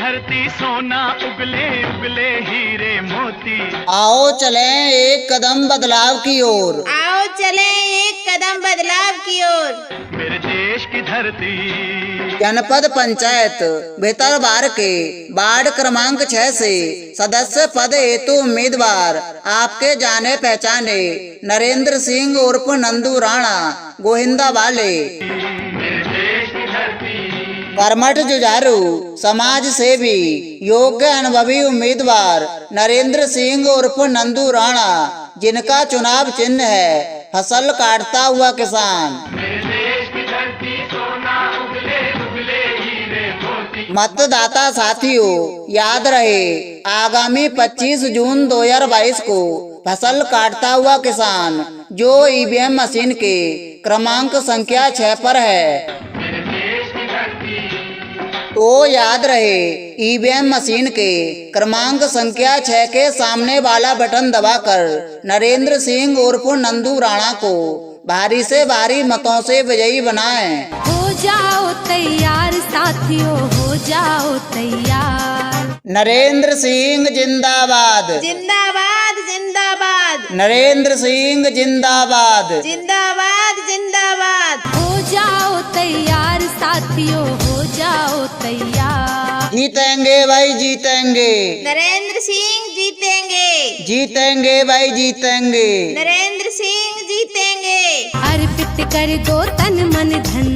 धरती सोना उगले उगले हीरे मोती। आओ चलें एक कदम बदलाव की ओर, आओ चलें एक कदम बदलाव की ओर। मेरे देश की धरती जनपद पंचायत भितरवार के वार्ड क्रमांक 6 से सदस्य पद हेतु उम्मीदवार आपके जाने पहचाने नरेंद्र सिंह उर्फ नंदू राणा गोहिंदा वाले। कर्मठ जुझारू समाज सेवी योग्य अनुभवी उम्मीदवार नरेंद्र सिंह उर्फ नंदू राणा, जिनका चुनाव चिन्ह है फसल काटता हुआ किसान। मतदाता साथियों, याद रहे आगामी 25 जून 2022 को फसल काटता हुआ किसान जो ईवीएम मशीन के क्रमांक संख्या 6 पर है। तो याद रहे ईवीएम मशीन के क्रमांक संख्या 6 के सामने वाला बटन दबाकर नरेंद्र सिंह उर्फ नंदू राणा को भारी से भारी मतों से विजयी बनाएं। हो जाओ तैयार साथियों, हो जाओ तैयार। नरेंद्र सिंह जिंदाबाद, जिंदाबाद जिंदाबाद, नरेंद्र सिंह जिंदाबाद, जिंदाबाद जिंदाबाद। हो जाओ तैयार साथियों, हो जाओ तैयार। जीतेंगे भाई जीतेंगे, नरेंद्र सिंह जीतेंगे, जीतेंगे भाई जीतेंगे, नरेंद्र सिंह जीतेंगे। अर्पित कर दो तन मन धन,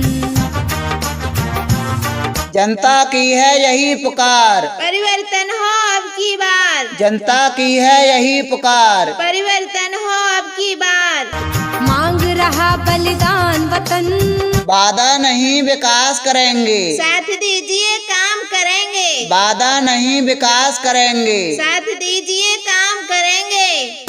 जनता की है यही पुकार, परिवर्तन हो अब की बार, जनता की है यही पुकार, परिवर्तन हो अब की बार। मांग रहा बलिदान वतन, वादा नहीं विकास करेंगे, साथ दीजिए काम करेंगे, वादा नहीं विकास करेंगे, साथ दीजिए काम करेंगे।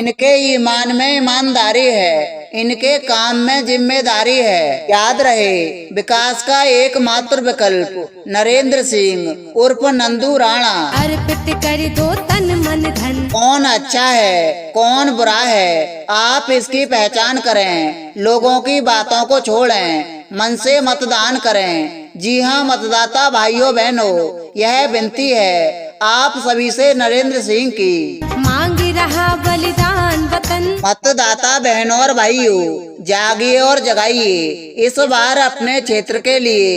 इनके ईमान में ईमानदारी है, इनके काम में जिम्मेदारी है। याद रहे विकास का एकमात्र विकल्प नरेंद्र सिंह उर्फ नंदू राणा। अर्पित कर दो तन मन धन। कौन अच्छा है कौन बुरा है आप इसकी पहचान करें, लोगों की बातों को छोड़ें, मन से मतदान करें। जी हाँ मतदाता भाइयों बहनों, यह विनती है आप सभी से नरेंद्र सिंह की। मांग रहा बलिदान वतन, मतदाता बहनों और भाइयों, जागिए और जगाइए। इस बार अपने क्षेत्र के लिए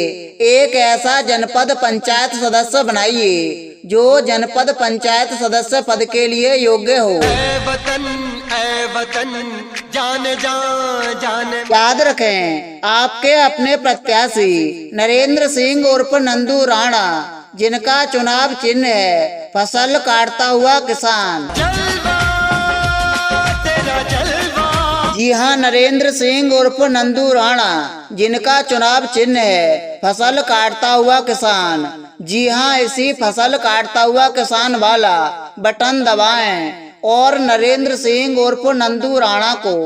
एक ऐसा जनपद पंचायत सदस्य बनाइए जो जनपद पंचायत सदस्य पद के लिए योग्य हो। ऐ वतन जान जा जान। याद रखें आपके अपने प्रत्याशी नरेंद्र सिंह उर्फ नंदू राणा, जिनका चुनाव चिन्ह है फसल काटता हुआ किसान। जलवा तेरा जलवा। जी हाँ नरेंद्र सिंह उर्फ नंदू राणा, जिनका चुनाव चिन्ह है फसल काटता हुआ किसान। जी हाँ इसी फसल काटता हुआ किसान वाला बटन दबाएं और नरेंद्र सिंह उर्फ नंदू राणा को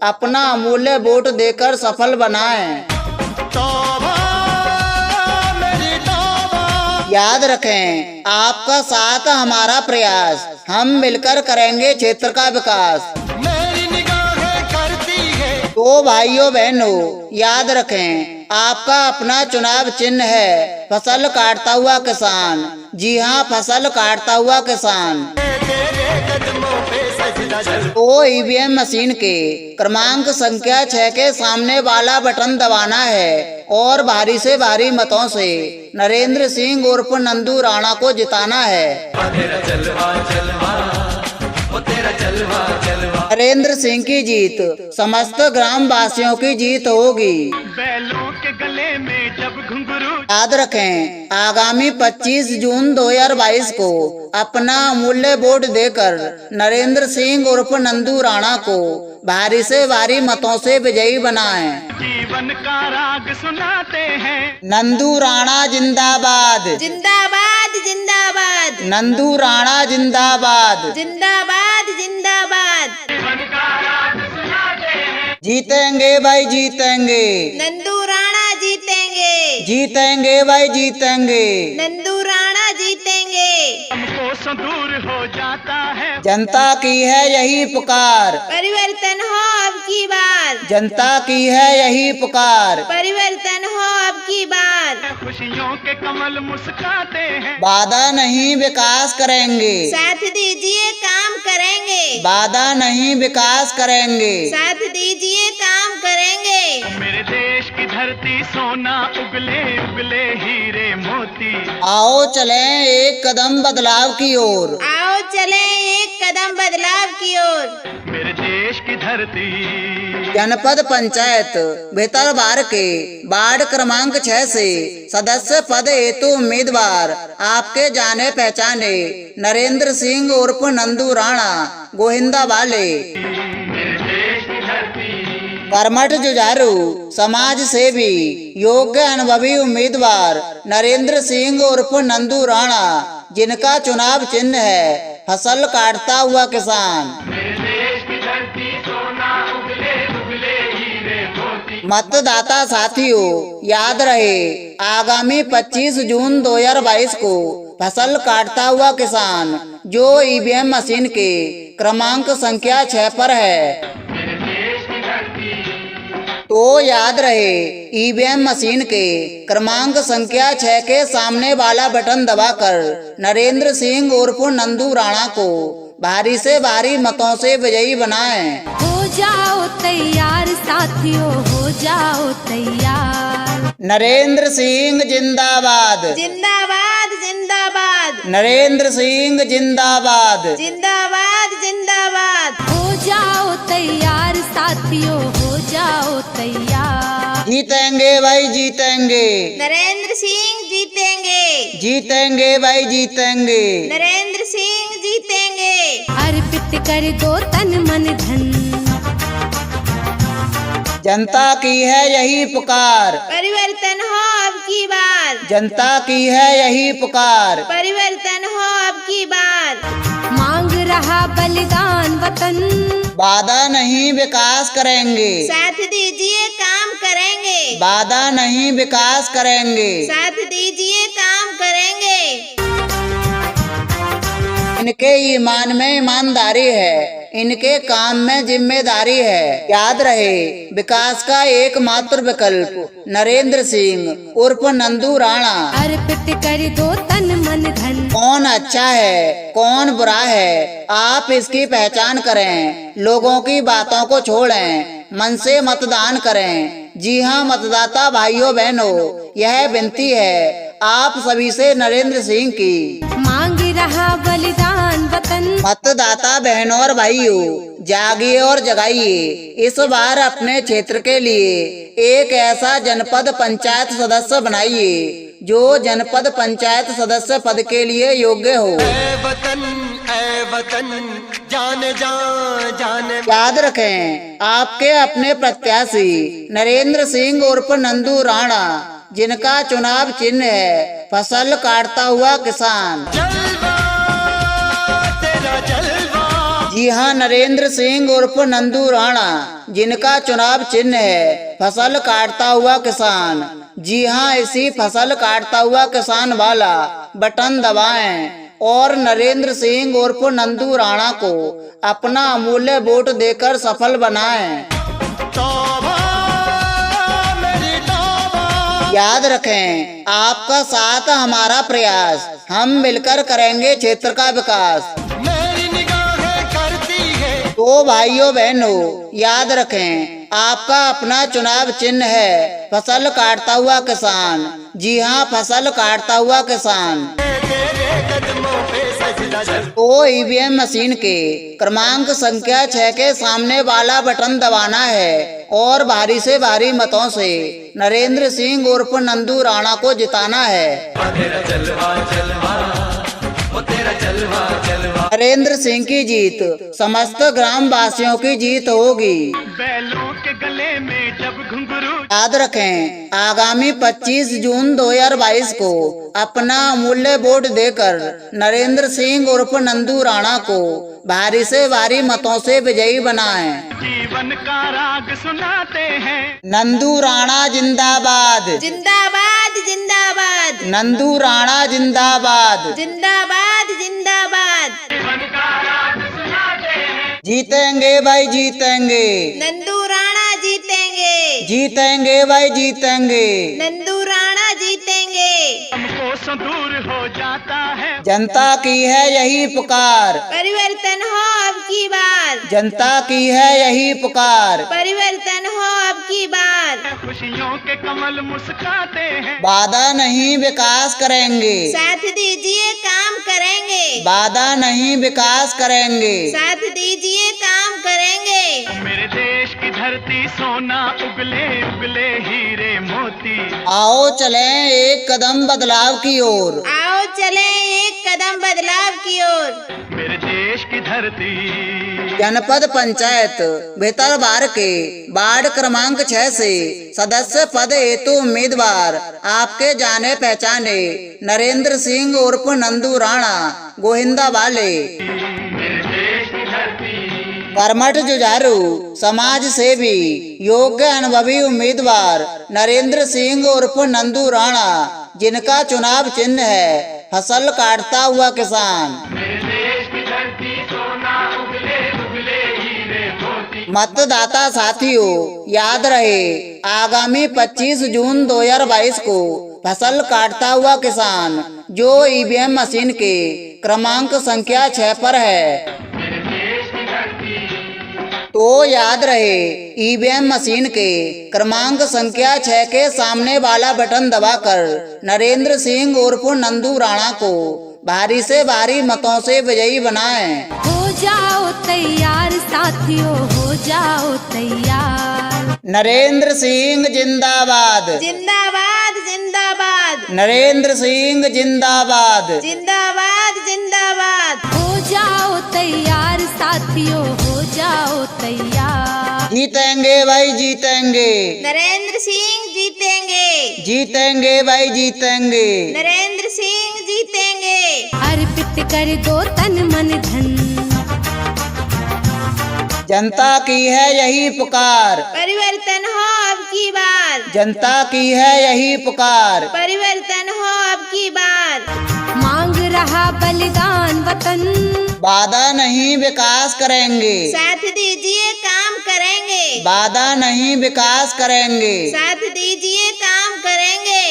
अपना अमूल्य वोट देकर सफल बनाएं। याद रखें आपका साथ हमारा प्रयास, हम मिलकर करेंगे क्षेत्र का विकास। मेरी निगाहें करती है। तो भाइयों बहनों याद रखें आपका अपना चुनाव चिन्ह है फसल काटता हुआ किसान। जी हाँ फसल काटता हुआ किसान। तेरे कदमों पे सजदा चल। तो ईवीएम मशीन के क्रमांक संख्या 6 के सामने वाला बटन दबाना है और भारी से भारी मतों से नरेंद्र सिंह उर्फ नंदू राणा को जिताना है। तेरा जलवा जलवा, वो तेरा जलवा जलवा। नरेंद्र सिंह की जीत समस्त ग्राम वासियों की जीत होगी। बैलों के गले में जब घुंघरू। याद रखें आगामी 25 जून 2022 को अपना अमूल्य वोट देकर नरेंद्र सिंह उर्फ नंदू राणा को भारी से भारी मतों से विजयी बनाएं। जीवन का राग सुनाते हैं। नंदू राणा जिंदाबाद, जिंदाबाद जिंदाबाद, नंदू राणा जिंदाबाद, जिंदाबाद जिंदाबाद। जीवन का राग सुनाते हैं। जीतेंगे भाई जीतेंगे, नंदू राणा जीतेंगे, जीतेंगे भाई जीतेंगे, नंदू राणा जीतेंगे। हमको दूर हो जाता है। जनता की है यही पुकार, परिवर्तन हो अब की बार, जनता की है यही पुकार। परिवर्तन हो अब की बार। खुशियों के कमल मुस्काते हैं। वादा नहीं विकास करेंगे, साथ दीजिए काम करेंगे। वादा नहीं विकास करेंगे, साथ दीजिए काम करेंगे। मेरे देश की धरती सोना उगले उगले हीरे मोती। आओ चलें एक कदम बदलाव की ओर, आओ चले एक कदम बदलाव की ओर। मेरे देश की धरती। जनपद पंचायत भितरवार के वार्ड क्रमांक 6 से सदस्य पद हेतु उम्मीदवार आपके जाने पहचाने नरेंद्र सिंह उर्फ नंदू राणा गोहिंदा वाले। कर्मठ जुझारू समाज सेवी योग्य अनुभवी उम्मीदवार नरेंद्र सिंह उर्फ नंदू राणा, जिनका चुनाव चिन्ह है फसल काटता हुआ किसान। मतदाता साथियों, याद रहे आगामी 25 जून 2022 को फसल काटता हुआ किसान जो ईवीएम मशीन के क्रमांक संख्या 6 पर है। तो याद रहे ईवीएम मशीन के क्रमांक संख्या 6 के सामने वाला बटन दबाकर नरेंद्र सिंह उर्फ नंदू राणा को भारी से भारी मतों से विजयी बनाएं। हो जाओ तैयार साथियों, हो जाओ तैयार। नरेंद्र सिंह जिंदाबाद, जिंदाबाद जिंदाबाद, नरेंद्र सिंह जिंदाबाद, जिंदाबाद जिंदाबाद। हो जाओ तैयार साथियों, हो जाओ तैयार। जीतेंगे भाई जीतेंगे, नरेंद्र सिंह जीतेंगे, जीतेंगे भाई जीतेंगे, नरेंद्र सिंह जीतेंगे। अर्पित कर दो तन मन धन, जनता की है यही पुकार, परिवर्तन हो अब की बार, जनता की है यही पुकार। परिवर्तन हो अब की बार। मांग रहा बलिदान वतन, वादा नहीं विकास करेंगे, साथ दीजिए काम करेंगे। वादा नहीं विकास करेंगे, साथ दीजिए काम करेंगे। इनके ईमान में ईमानदारी है, इनके काम में जिम्मेदारी है। याद रहे विकास का एकमात्र विकल्प नरेंद्र सिंह उर्फ नंदू राणा। अर्पित कर दो तन मन धन, कौन अच्छा है कौन बुरा है आप इसकी पहचान करें। लोगों की बातों को छोड़ें, मन से मतदान करें। जी हाँ मतदाता भाइयों बहनों, यह विनती है आप सभी से नरेंद्र सिंह की। मांग रहा बलिदान वतन, मतदाता बहनों और भाइयों, जागिए और जगाइए। इस बार अपने क्षेत्र के लिए एक ऐसा जनपद पंचायत सदस्य बनाइए जो जनपद पंचायत सदस्य पद के लिए योग्य हो। ऐ वतन जान जा जान। याद रखें आपके अपने प्रत्याशी नरेंद्र सिंह उर्फ नंदू राणा, जिनका चुनाव चिन्ह है फसल काटता हुआ किसान। जलवा तेरा जलवा। जी हाँ नरेंद्र सिंह उर्फ नंदू राणा, जिनका चुनाव चिन्ह है फसल काटता हुआ किसान। जी हाँ इसी फसल काटता हुआ किसान वाला बटन दबाएं और नरेंद्र सिंह उर्फ नंदू राणा को अपना अमूल्य वोट देकर सफल बनाएं। याद रखें आपका साथ हमारा प्रयास, हम मिलकर करेंगे क्षेत्र का विकास। मेरी निगाहें करती है। तो भाइयों बहनों याद रखें आपका अपना चुनाव चिन्ह है फसल काटता हुआ किसान। जी हाँ फसल काटता हुआ किसान। तेरे कदमों पे सजदा कर। तो ईवीएम मशीन के क्रमांक संख्या 6 के सामने वाला बटन दबाना है और भारी से भारी मतों से नरेंद्र सिंह उर्फ नंदू राणा को जिताना है। तेरा जलवा जलवा, वो तेरा जलवा जलवा। नरेंद्र सिंह की जीत समस्त ग्राम वासियों की जीत होगी। बैलों के गले में जब घुंघरू। याद रखें आगामी 25 जून 2022 को अपना अमूल्य वोट देकर नरेंद्र सिंह उर्फ नंदू राणा को भारी से भारी मतों से विजयी बनाएं। जीवन का राग सुनाते हैं। नंदू राणा जिंदाबाद, जिंदाबाद जिंदाबाद, नंदू राणा जिंदाबाद। जिंदाबाद जिंदाबाद। जीवन का राग सुनाते हैं। जीतेंगे भाई जीतेंगे, नंदू राणा जीतेंगे, जीतेंगे भाई जीतेंगे। नंदू राणा जीतेंगे। सो दूर हो जाता है। जनता की है यही पुकार, परिवर्तन हो अब की बार। जनता की है यही पुकार, परिवर्तन हो अब की बार। खुशियों के कमल मुस्काते हैं। वादा नहीं विकास करेंगे, साथ दीजिए काम करेंगे। वादा नहीं विकास करेंगे, साथ दीजिए काम करेंगे। मेरे देश की धरती सोना उगले उगले हीरे मोती। आओ चलें एक कदम बदलाव की ओर, आओ चले एक कदम बदलाव की ओर। मेरे देश की धरती। जनपद पंचायत भितरवार के वार्ड क्रमांक 6 से सदस्य पद हेतु उम्मीदवार आपके जाने पहचाने नरेंद्र सिंह उर्फ नंदू राणा गोहिंदा वाले। कर्मठ जुझारू समाज सेवी योग्य अनुभवी उम्मीदवार नरेंद्र सिंह उर्फ नंदू राणा, जिनका चुनाव चिन्ह है फसल काटता हुआ किसान। मतदाता साथियों, याद रहे आगामी 25 जून 2022 को फसल काटता हुआ किसान जो ईवीएम मशीन के क्रमांक संख्या 6 पर है। तो याद रहे ईवीएम मशीन के क्रमांक संख्या 6 के सामने वाला बटन दबाकर नरेंद्र सिंह उर्फ नंदू राणा को भारी से भारी मतों से विजयी बनाएं। हो जाओ तैयार साथियों, हो जाओ तैयार। नरेंद्र सिंह जिंदाबाद, जिंदाबाद जिंदाबाद, नरेंद्र सिंह जिंदाबाद, जिंदाबाद जिंदाबाद। हो जाओ तैयार साथियों, हो जाओ तैयार। जीतेंगे भाई जीतेंगे, नरेंद्र सिंह जीतेंगे। जीतेंगे भाई जीतेंगे, नरेंद्र सिंह जीतेंगे। अर्पित कर दो तन मन धन, जनता की है यही पुकार, परिवर्तन हो अब की बार। जनता की है यही पुकार। परिवर्तन हो अब की बार। मांग रहा बलिदान वतन, वादा नहीं विकास करेंगे, साथ दीजिए काम करेंगे। वादा नहीं विकास करेंगे, साथ दीजिए काम करेंगे।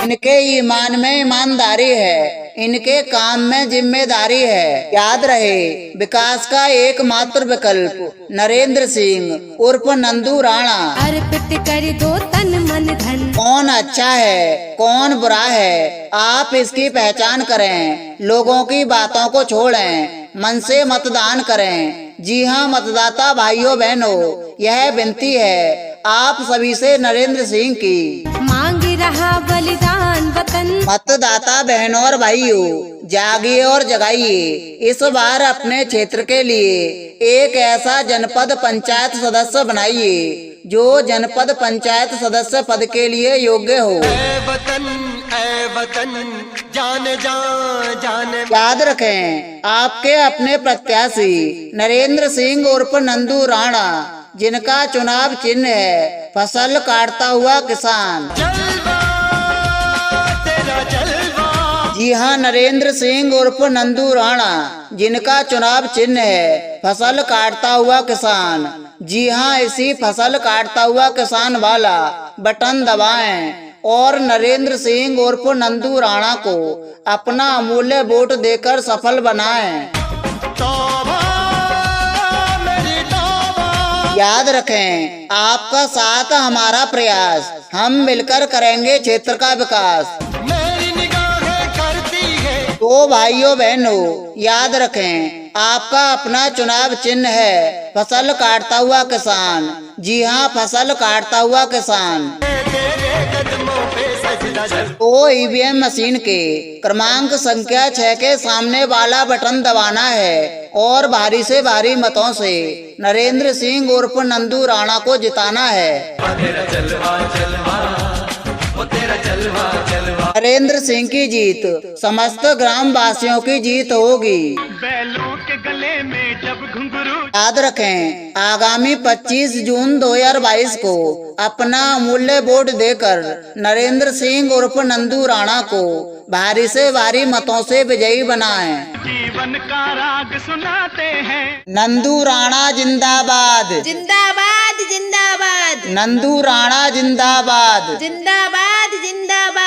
इनके ईमान में ईमानदारी है, इनके काम में जिम्मेदारी है। याद रहे विकास का एकमात्र विकल्प नरेंद्र सिंह उर्फ नंदू राणा। अर्पित कर दो तन मन धन। कौन अच्छा है कौन बुरा है आप इसकी पहचान करें, लोगों की बातों को छोड़ें, मन से मतदान करें। जी हाँ मतदाता भाइयों बहनों, यह विनती है आप सभी से नरेंद्र सिंह की। मांग रहा बलिदान वतन, मतदाता बहनों और भाइयों, जागिए और जगाइए। इस बार अपने क्षेत्र के लिए एक ऐसा जनपद पंचायत सदस्य बनाइए जो जनपद पंचायत सदस्य पद के लिए योग्य हो। ऐ वतन जाने जा जाने। याद रखें आपके अपने प्रत्याशी नरेंद्र सिंह उर्फ नंदू राणा, जिनका चुनाव चिन्ह है फसल काटता हुआ किसान। जलवा तेरा जलवा। जी हाँ नरेंद्र सिंह उर्फ नंदू राणा, जिनका चुनाव चिन्ह है फसल काटता हुआ किसान। जी हाँ इसी फसल काटता हुआ किसान वाला बटन दबाएं और नरेंद्र सिंह उर्फ नंदू राणा को अपना अमूल्य वोट देकर सफल बनाएं। तौबा मेरी तौबा। याद रखें आपका साथ हमारा प्रयास, हम मिलकर करेंगे क्षेत्र का विकास। मेरी निगाहें करती है। तो भाइयों बहनों याद रखें आपका अपना चुनाव चिन्ह है फसल काटता हुआ किसान। जी हाँ फसल काटता हुआ किसान। तेरे कदमों पे सजदा चल। तो ईवीएम मशीन के क्रमांक संख्या 6 के सामने वाला बटन दबाना है और भारी से भारी मतों से नरेंद्र सिंह उर्फ नंदू राणा को जिताना है। तेरा जलवा जलवा, वो तेरा जलवा जलवा। नरेंद्र सिंह की जीत समस्त ग्राम वासियों की जीत होगी। बैलों के गले में जब घुंघरू। याद रखें आगामी 25 जून 2022 को अपना अमूल्य वोट देकर नरेंद्र सिंह उर्फ नंदू राणा को भारी से भारी मतों से विजयी बनाएं। जीवन का राग सुनाते हैं। नंदू राणा जिंदाबाद, जिंदाबाद जिंदाबाद, नंदू राणा जिंदाबाद। जिंदाबाद जिंदाबाद।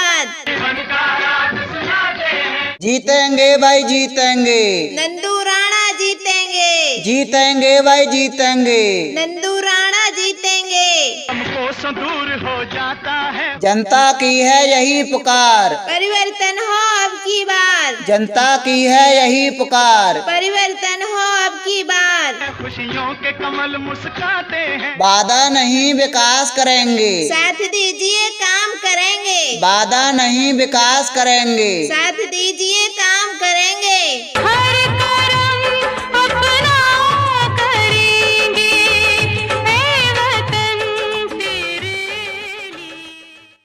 जीतेंगे भाई जीतेंगे, नंदू राणा जीतेंगे, जीतेंगे भाई जीतेंगे। नंदू राणा जीतेंगे। हमको दूर हो जाता है, जनता की है यही पुकार, परिवर्तन हो अब की बार, जनता की है यही पुकार। परिवर्तन हो अब की बार। खुशियों के कमल मुस्काते हैं, वादा नहीं विकास करेंगे, साथ दीजिए काम करेंगे, वादा नहीं विकास करेंगे। साथ दीजिए